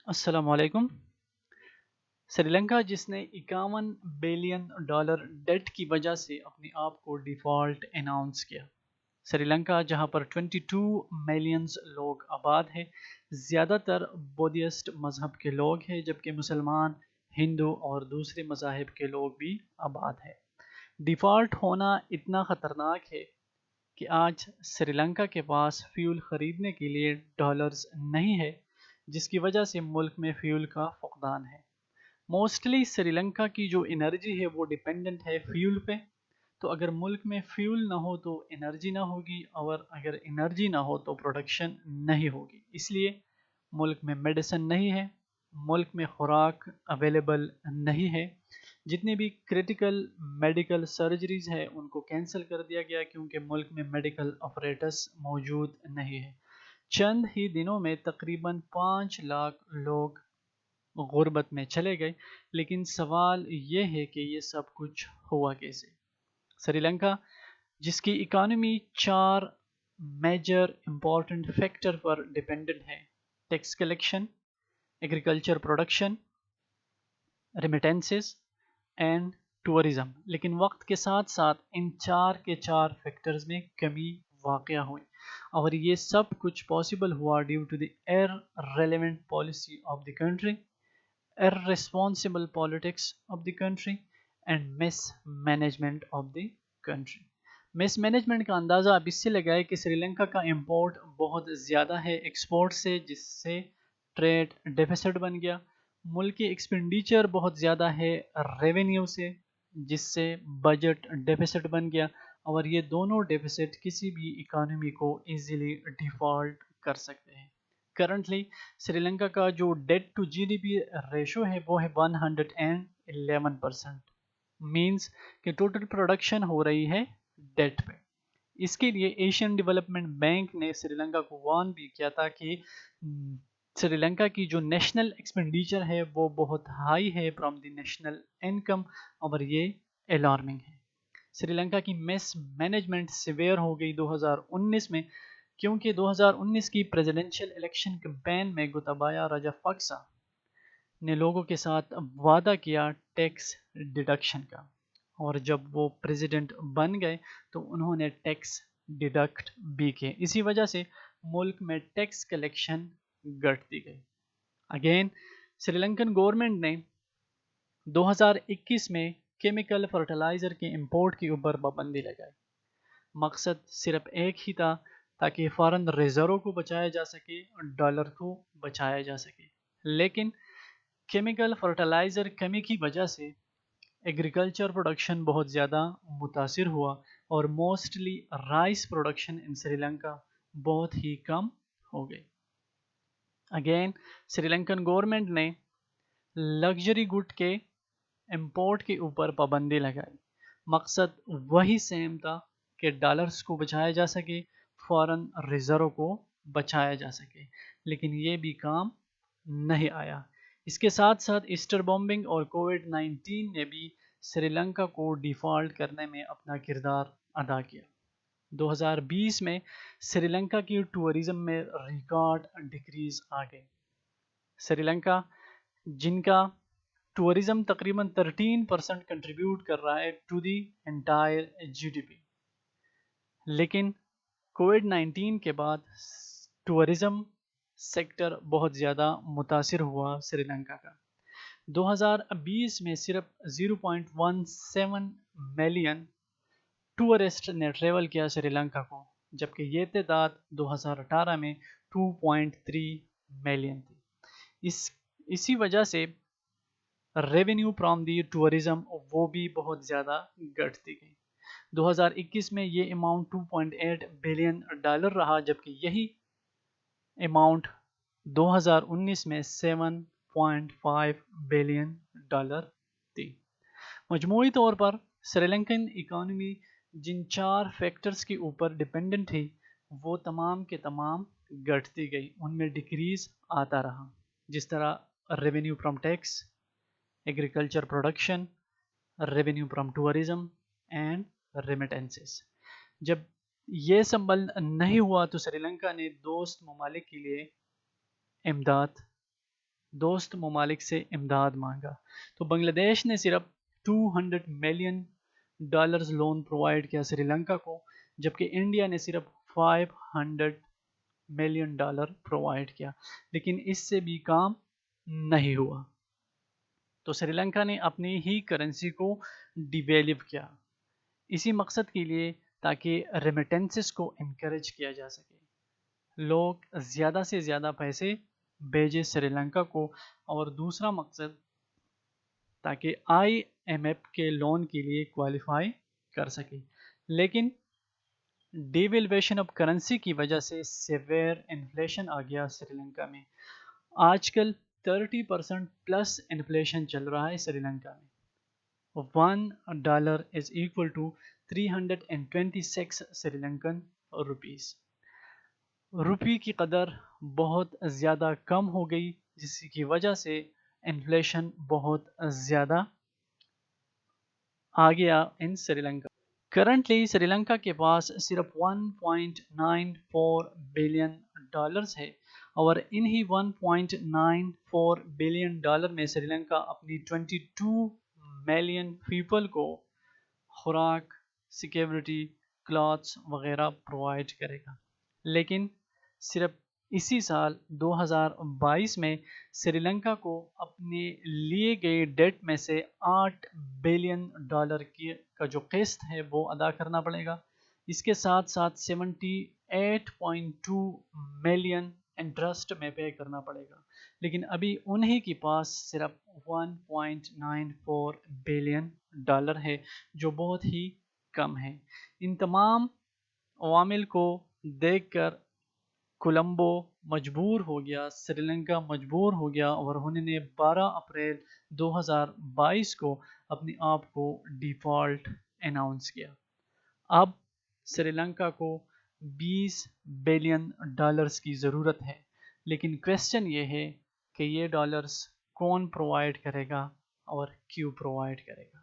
السلام علیکم۔ سری لنکا جس نے $51 بلین ڈیٹ کی وجہ سے اپنے آپ کو ڈیفالٹ اناؤنس کیا۔ سری لنکا جہاں پر 22 ملینز لوگ آباد ہیں، زیادہ تر بودھسٹ مذہب کے لوگ ہیں، جبکہ مسلمان، ہندو اور دوسرے مذاہب کے لوگ بھی آباد ہیں۔ ڈیفالٹ ہونا اتنا خطرناک ہے کہ آج سری لنکا کے پاس فیول خریدنے کے لیے ڈالرز نہیں ہے، جس کی وجہ سے ملک میں فیول کا فقدان ہے۔ موسٹلی سری لنکا کی جو انرجی ہے وہ ڈیپینڈنٹ ہے فیول پہ، تو اگر ملک میں فیول نہ ہو تو انرجی نہ ہوگی، اور اگر انرجی نہ ہو تو پروڈکشن نہیں ہوگی۔ اس لیے ملک میں میڈیسن نہیں ہے، ملک میں خوراک اویلیبل نہیں ہے، جتنی بھی کریٹیکل میڈیکل سرجریز ہے ان کو کینسل کر دیا گیا کیونکہ ملک میں میڈیکل آپریٹس موجود نہیں ہے۔ چند ہی دنوں میں تقریباً 5 لاکھ لوگ غربت میں چلے گئے، لیکن سوال یہ ہے کہ یہ سب کچھ ہوا کیسے؟ سری لنکا جس کی اکانومی 4 میجر امپورٹنٹ فیکٹر پر ڈیپینڈنٹ ہے: tax collection, agriculture production, remittances and tourism, لیکن وقت کے ساتھ ساتھ ان 4 فیکٹرز میں کمی واقع ہوئی، اور یہ سب کچھ پاسبل ہوا due to the irrelevant policy of the country, irresponsible politics of the country and mismanagement of the country۔ Miss management کا اندازہ اب اس سے لگائے کہ سری لنکا کا امپورٹ بہت زیادہ ہے ایکسپورٹ سے، جس سے ٹریڈ ڈیفیسٹ بن گیا۔ ملک کی ایکسپینڈیچر بہت زیادہ ہے ریونیو سے، جس سے بجٹ ڈیفیسٹ بن گیا، اور یہ دونوں ڈیفیسٹ کسی بھی اکانومی کو ایزیلی ڈیفالٹ کر سکتے ہیں۔ کرنٹلی سری لنکا کا جو debt to G D P ratio ہے وہ ہے 111%، مینز کہ ٹوٹل پروڈکشن ہو رہی ہے ڈیٹ پہ۔ اس کے لیے ایشین ڈیولپمنٹ بینک نے سری لنکا کو وارن بھی کیا تھا کہ سری لنکا کی جو نیشنل ایکسپینڈیچر ہے وہ بہت ہائی ہے فرام دی نیشنل انکم، اور یہ الارمنگ ہے۔ سری لنکا کی میس مینجمنٹ سیویئر ہو گئی 2019 میں، کیونکہ 2019 کی پریزیڈنشل الیکشن کیمپین میں گوتابایا راجاپکسا نے لوگوں کے ساتھ وعدہ کیا ٹیکس ڈیڈکشن کا، اور جب وہ پریزیڈنٹ بن گئے تو انہوں نے ٹیکس ڈیڈکٹ بھی کیے۔ اسی وجہ سے ملک میں ٹیکس کلیکشن گھٹتی گئی۔ اگین سری لنکن گورنمنٹ نے 2021 میں کیمیکل فرٹیلائزر کے امپورٹ کے اوپر پابندی لگائی۔ مقصد صرف ایک ہی تھا، تاکہ فارن ریزرو کو بچایا جا سکے اور ڈالر کو بچایا جا سکے، لیکن کیمیکل فرٹیلائزر کمی کی وجہ سے ایگریکلچر پروڈکشن بہت زیادہ متاثر ہوا، اور موسٹلی رائس پروڈکشن ان سری لنکا بہت ہی کم ہو گئی۔ اگین سری لنکن گورنمنٹ نے لگژری گڈ کے امپورٹ کے اوپر پابندی لگائی۔ مقصد وہی سیم تھا کہ ڈالرز کو بچایا جا سکے، فارن ریزرو کو بچایا جا سکے، لیکن یہ بھی کام نہیں آیا۔ اس کے ساتھ ساتھ ایسٹر بومبنگ اور کووڈ-19 نے بھی سری لنکا کو ڈیفالٹ کرنے میں اپنا کردار ادا کیا۔ 2020 میں سری لنکا کی ٹورزم میں ریکارڈ ڈکریز آ گئی۔ سری لنکا جن کا ٹورزم تقریباً 13% کنٹریبیوٹ کر رہا ہے to the entire G D P, لیکن کووڈ-19 کے بعد ٹورزم سیکٹر بہت زیادہ متاثر ہوا سری لنکا کا۔ 2020 میں صرف 0.17 ملین ٹورسٹ نے ٹریول کیا سری لنکا کو، جبکہ یہ تعداد 2018 میں 2.3 ملین تھی۔ اسی وجہ سے ریونیو فرام دی ٹورزم وہ بھی بہت زیادہ گھٹتی گئی۔ 2021 میں یہ اماؤنٹ $2.8 بلین رہا، جبکہ یہی اماؤنٹ 2019 میں $7.5 بلین تھی۔ مجموعی طور پر سری لنکن اکانومی جن 4 فیکٹرز کے اوپر ڈیپینڈنٹ تھی وہ تمام کے تمام گھٹتی گئی، ان میں ڈکریز آتا رہا، جس طرح revenue from tax, agriculture production, revenue from tourism and remittances. جب یہ سنبھل نہیں ہوا تو سری لنکا نے دوست ممالک کے لیے امداد دوست ممالک سے امداد مانگا تو بنگلہ دیش نے صرف $200 ملین لون پرووائڈ کیا سری لنکا کو، جبکہ انڈیا نے صرف $500 ملین پرووائڈ کیا، لیکن اس سے بھی کام نہیں ہوا تو سری لنکا نے اپنی ہی کرنسی کو ڈیویلپ کیا اسی مقصد کے لیے تاکہ ریمیٹنسز کو انکریج کیا جا سکے، لوگ زیادہ سے زیادہ پیسے بھیجے سری لنکا کو، اور دوسرا مقصد تاکہ IMF کے لون کے لیے کوالیفائی کر سکے، لیکن ڈیویلویشن آف کرنسی کی وجہ سے سیویئر انفلیشن آ گیا سری لنکا میں۔ آج کل 30% پلس انفلیشن چل رہا ہے سری لنکا میں۔ $1 is equal to 326 Sri Lankan rupees. Rupee کی قدر بہت زیادہ کم ہو گئی، جس کی وجہ سے انفلیشن بہت زیادہ آ گیا ان سری لنکا۔ کرنٹلی سری لنکا کے پاس صرف $1.94 بلین ہے، اور انہی $1.94 بلین میں سری لنکا اپنی 22 ملین پیپل کو خوراک، سیکیورٹی، کلاتھس وغیرہ پرووائڈ کرے گا، لیکن صرف اسی سال 2022 میں سری لنکا کو اپنے لیے گئے ڈیٹ میں سے $8 بلین کا جو قسط ہے وہ ادا کرنا پڑے گا، اس کے ساتھ ساتھ 78.2 ملین انٹرسٹ میں پے کرنا پڑے گا، لیکن ابھی انہی کے پاس صرف $1.94 بلین ہے، جو بہت ہی کم ہے۔ ان تمام عوامل کو دیکھ کر کولمبو مجبور ہو گیا، سری لنکا مجبور ہو گیا، اور انہوں نے 12 اپریل 2022 کو اپنے آپ کو ڈیفالٹ اناؤنس کیا۔ اب سری لنکا کو $20 بلین کی ضرورت ہے، لیکن کویسچن یہ ہے کہ یہ ڈالرز کون پرووائڈ کرے گا اور کیوں پرووائڈ کرے گا۔